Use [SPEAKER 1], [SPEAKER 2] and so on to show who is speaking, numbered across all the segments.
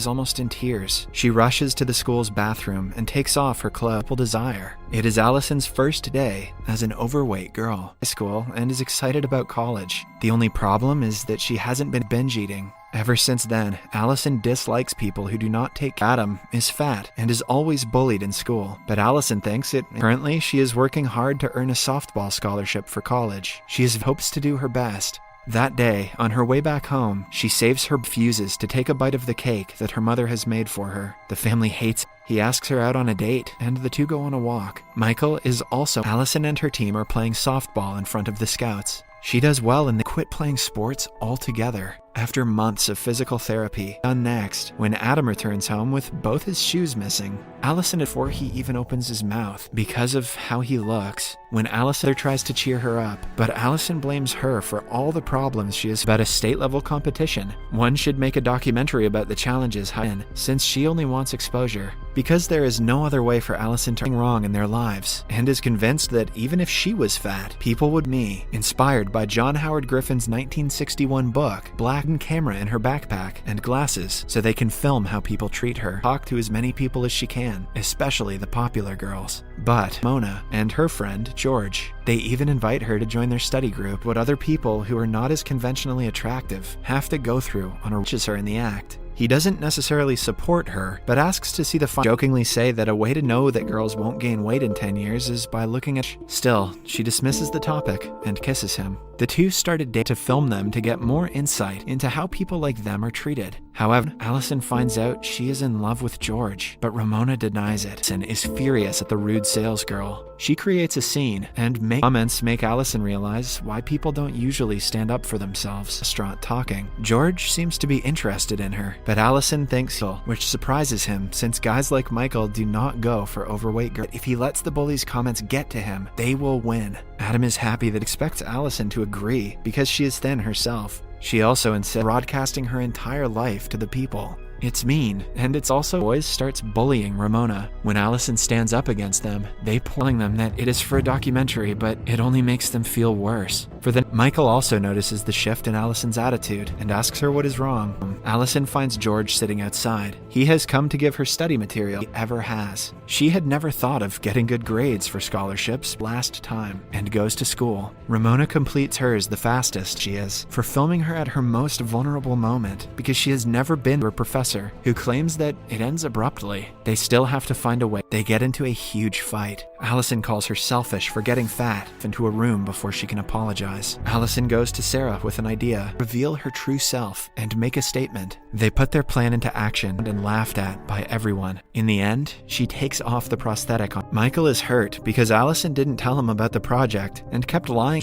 [SPEAKER 1] is almost in tears. She rushes to the school's bathroom and takes off her clothes. Desire. It is Allison's first day as an overweight girl at school and is excited about college. The only problem is that she hasn't been binge eating. Ever since then, Allison dislikes people who do not take. Adam is fat and is always bullied in school, but Allison thinks it. Currently, she is working hard to earn a softball scholarship for college. She hopes to do her best. That day, on her way back home, she saves her refuses to take a bite of the cake that her mother has made for her. The family hates. He asks her out on a date, and the two go on a walk. Michael is also. Allison and her team are playing softball in front of the scouts. She does well and they quit playing sports altogether. After months of physical therapy, done next, when Adam returns home with both his shoes missing. Allison, before he even opens his mouth, because of how he looks. When Allison tries to cheer her up, but Allison blames her for all the problems she has. About a state-level competition. One should make a documentary about the challenges in, since she only wants exposure. Because there is no other way for Allison to wrong in their lives, and is convinced that even if she was fat, people would me. Inspired by John Howard Griffin's 1961 book, Black and camera in her backpack and glasses so they can film how people treat her. Talk to as many people as she can, especially the popular girls. But Mona and her friend George, they even invite her to join their study group. What other people who are not as conventionally attractive have to go through on her her in the act. He doesn't necessarily support her, but asks to see the fun. Jokingly say that a way to know that girls won't gain weight in 10 years is by looking at. Still, she dismisses the topic and kisses him. The two started to film them to get more insight into how people like them are treated. However, Allison finds out she is in love with George, but Ramona denies it and is furious at the rude salesgirl. She creates a scene and comments make Allison realize why people don't usually stand up for themselves. Restaurant talking. George seems to be interested in her, but Allison thinks so, which surprises him since guys like Michael do not go for overweight girls. If he lets the bullies' comments get to him, they will win. Adam is happy that expects Allison to agree because she is thin herself. She also insists broadcasting her entire life to the people. It's mean, and it's also boys starts bullying Ramona. When Allison stands up against them, they telling them that it is for a documentary, but it only makes them feel worse. Michael also notices the shift in Allison's attitude and asks her what is wrong. Allison finds George sitting outside. He has come to give her study material he ever has. She had never thought of getting good grades for scholarships last time and goes to school. Ramona completes hers the fastest she is for filming her at her most vulnerable moment because she has never been to a professor who claims that it ends abruptly. They still have to find a way. They get into a huge fight. Allison calls her selfish for getting fat into a room before she can apologize. Allison goes to Sarah with an idea, reveal her true self and make a statement. They put their plan into action and laughed at by everyone. In the end, she takes off the prosthetic. Michael is hurt because Allison didn't tell him about the project and kept lying,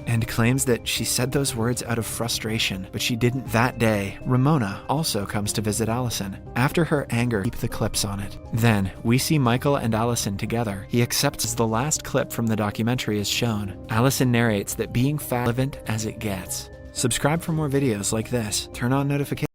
[SPEAKER 1] and claims that she said those words out of frustration, but she didn't. That day, Ramona also comes to visit Allison. After her anger, keep the clips on it. Then, we see Michael and Allison together. He accepts the last clip from the documentary is shown. Allison narrates that being fat as it gets. Subscribe for more videos like this. Turn on notifications.